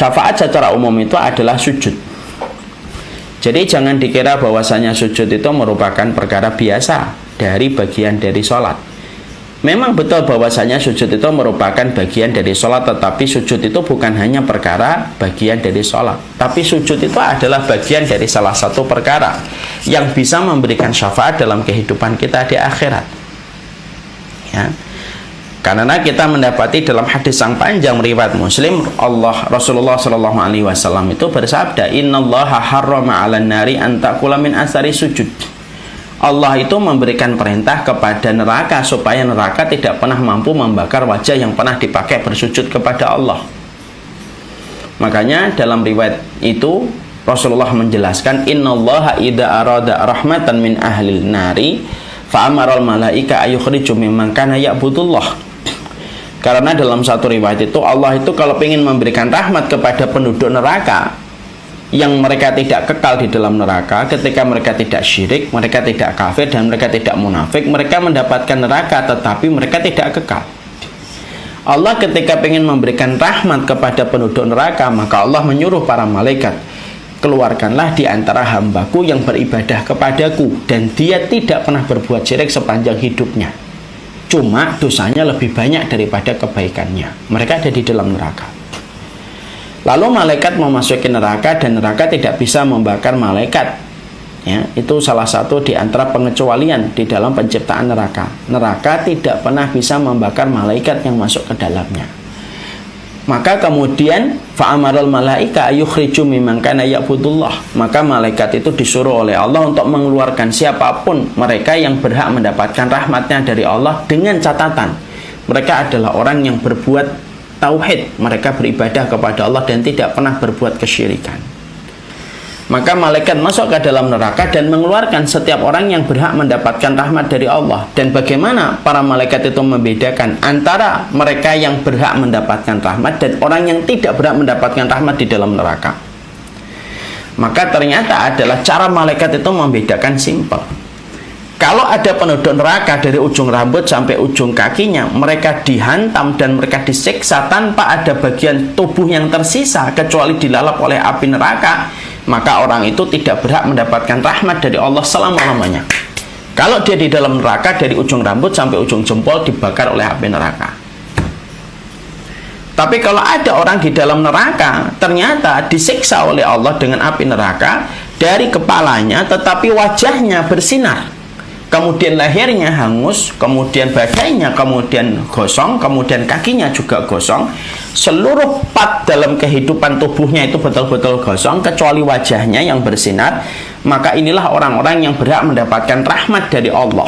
Syafaat secara umum itu adalah sujud. Jadi jangan dikira bahwasanya sujud itu merupakan perkara biasa dari bagian dari sholat. Memang betul bahwasanya sujud itu merupakan bagian dari sholat, tetapi sujud itu bukan hanya perkara bagian dari sholat, tapi sujud itu adalah bagian dari salah satu perkara yang bisa memberikan syafaat dalam kehidupan kita di akhirat. Ya. Karena kita mendapati dalam hadis yang panjang riwayat Muslim, Rasulullah Shallallahu Alaihi Wasallam itu bersabda, Innallaha harrama 'alan nari an ta'kula min asari sujud. Allah itu memberikan perintah kepada neraka supaya neraka tidak pernah mampu membakar wajah yang pernah dipakai bersujud kepada Allah. Makanya dalam riwayat itu Rasulullah menjelaskan, Innallaha idza arada rahmatan min ahlil nari fa amaral malaika ayukhriju mimman kana ya'budullah. Karena dalam satu riwayat itu Allah itu kalau ingin memberikan rahmat kepada penduduk neraka yang mereka tidak kekal di dalam neraka, ketika mereka tidak syirik, mereka tidak kafir, dan mereka tidak munafik, mereka mendapatkan neraka tetapi mereka tidak kekal. Allah ketika ingin memberikan rahmat kepada penduduk neraka, maka Allah menyuruh para malaikat, keluarkanlah di antara hambaku yang beribadah kepadaku dan dia tidak pernah berbuat syirik sepanjang hidupnya, cuma dosanya lebih banyak daripada kebaikannya. Mereka ada di dalam neraka. Lalu malaikat memasuki neraka dan neraka tidak bisa membakar malaikat. Ya, itu salah satu di antara pengecualian di dalam penciptaan neraka. Neraka tidak pernah bisa membakar malaikat yang masuk ke dalamnya. Maka kemudian fa'amarul malaika ayukhriju mimman kana ya'budullah. Maka malaikat itu disuruh oleh Allah untuk mengeluarkan siapapun mereka yang berhak mendapatkan rahmatnya dari Allah, dengan catatan mereka adalah orang yang berbuat tauhid, mereka beribadah kepada Allah dan tidak pernah berbuat kesyirikan. Maka malaikat masuk ke dalam neraka dan mengeluarkan setiap orang yang berhak mendapatkan rahmat dari Allah. Dan bagaimana para malaikat itu membedakan antara mereka yang berhak mendapatkan rahmat dan orang yang tidak berhak mendapatkan rahmat di dalam neraka? Maka ternyata adalah cara malaikat itu membedakan simpel. Kalau ada penduduk neraka dari ujung rambut sampai ujung kakinya, mereka dihantam dan mereka disiksa tanpa ada bagian tubuh yang tersisa kecuali dilalap oleh api neraka, maka orang itu tidak berhak mendapatkan rahmat dari Allah selama-lamanya. Kalau dia di dalam neraka dari ujung rambut sampai ujung jempol dibakar oleh api neraka. Tapi kalau ada orang di dalam neraka ternyata disiksa oleh Allah dengan api neraka dari kepalanya, tetapi wajahnya bersinar, kemudian lehernya hangus, kemudian badannya kemudian gosong, kemudian kakinya juga gosong, seluruh part dalam kehidupan tubuhnya itu betul-betul gosong kecuali wajahnya yang bersinar, maka inilah orang-orang yang berhak mendapatkan rahmat dari Allah.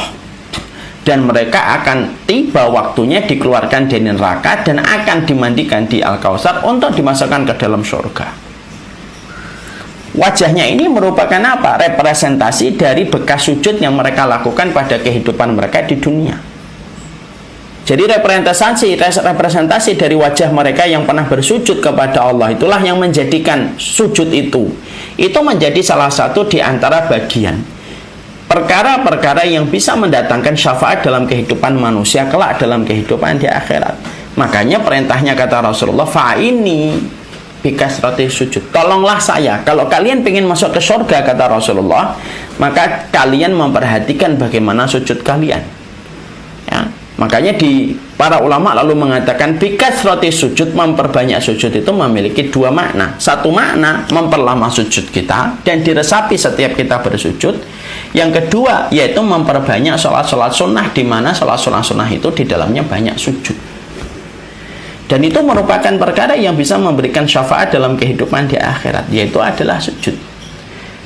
Dan mereka akan tiba waktunya dikeluarkan dari neraka dan akan dimandikan di Al-Kautsar untuk dimasukkan ke dalam surga. Wajahnya ini merupakan apa? Representasi dari bekas sujud yang mereka lakukan pada kehidupan mereka di dunia. Jadi representasi dari wajah mereka yang pernah bersujud kepada Allah itulah yang menjadikan sujud itu menjadi salah satu di antara bagian perkara-perkara yang bisa mendatangkan syafaat dalam kehidupan manusia kelak dalam kehidupan di akhirat. Makanya perintahnya kata Rasulullah, fa'ini bikasrati sujud, tolonglah saya. Kalau kalian ingin masuk ke surga kata Rasulullah, maka kalian memperhatikan bagaimana sujud kalian. Ya, makanya para ulama lalu mengatakan bikasrati sujud, memperbanyak sujud itu memiliki dua makna. Satu makna memperlama sujud kita dan diresapi setiap kita bersujud. Yang kedua yaitu memperbanyak sholat-sholat sunnah, di mana sholat-sholat sunnah itu di dalamnya banyak sujud. Dan itu merupakan perkara yang bisa memberikan syafaat dalam kehidupan di akhirat, yaitu adalah sujud.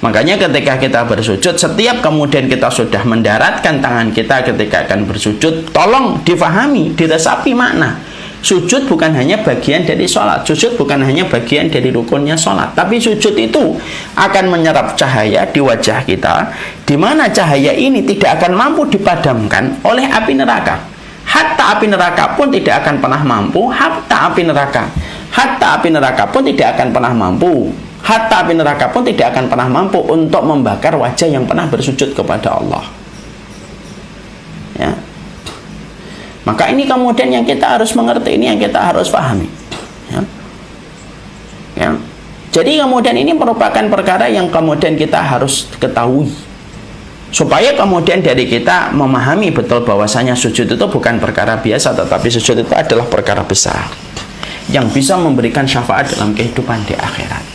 Makanya ketika kita bersujud, setiap kemudian kita sudah mendaratkan tangan kita ketika akan bersujud, tolong difahami, diresapi makna. Sujud bukan hanya bagian dari sholat, sujud bukan hanya bagian dari rukunnya sholat, tapi sujud itu akan menyerap cahaya di wajah kita, di mana cahaya ini tidak akan mampu dipadamkan oleh api neraka. Hatta api neraka pun tidak akan pernah mampu, hatta api neraka pun tidak akan pernah mampu, hatta api neraka pun tidak akan pernah mampu untuk membakar wajah yang pernah bersujud kepada Allah. Ya. Maka ini kemudian yang kita harus mengerti, ini yang kita harus pahami. Ya. Ya. Jadi kemudian ini merupakan perkara yang kemudian kita harus ketahui, supaya kemudian dari kita memahami betul bahwasanya sujud itu bukan perkara biasa, tetapi sujud itu adalah perkara besar yang bisa memberikan syafaat dalam kehidupan di akhirat.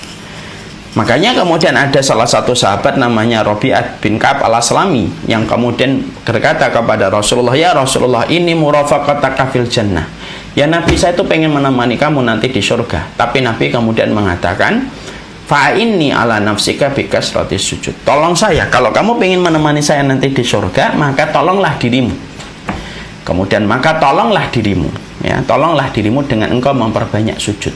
Makanya kemudian ada salah satu sahabat namanya Rabi'ah bin Ka'ab al-Aslami yang kemudian berkata kepada Rasulullah, "Ya Rasulullah, ini murafaqataka fil jannah." Ya Nabi, saya itu pengen menemani kamu nanti di surga. Tapi Nabi kemudian mengatakan, "Fa'inni ala nafsika bikasrati sujud." Tolong saya, kalau kamu pengen menemani saya nanti di surga, maka tolonglah dirimu. Kemudian maka tolonglah dirimu, ya, tolonglah dirimu dengan engkau memperbanyak sujud.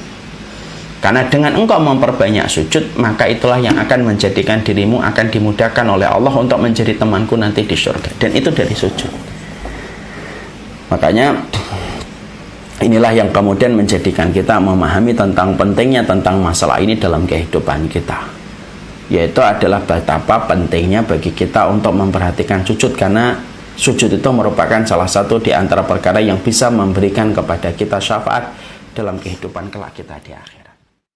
Karena dengan engkau memperbanyak sujud, maka itulah yang akan menjadikan dirimu akan dimudahkan oleh Allah untuk menjadi temanku nanti di surga. Dan itu dari sujud. Makanya inilah yang kemudian menjadikan kita memahami tentang pentingnya tentang masalah ini dalam kehidupan kita. Yaitu adalah betapa pentingnya bagi kita untuk memperhatikan sujud, karena sujud itu merupakan salah satu di antara perkara yang bisa memberikan kepada kita syafaat dalam kehidupan kelak kita di akhirat.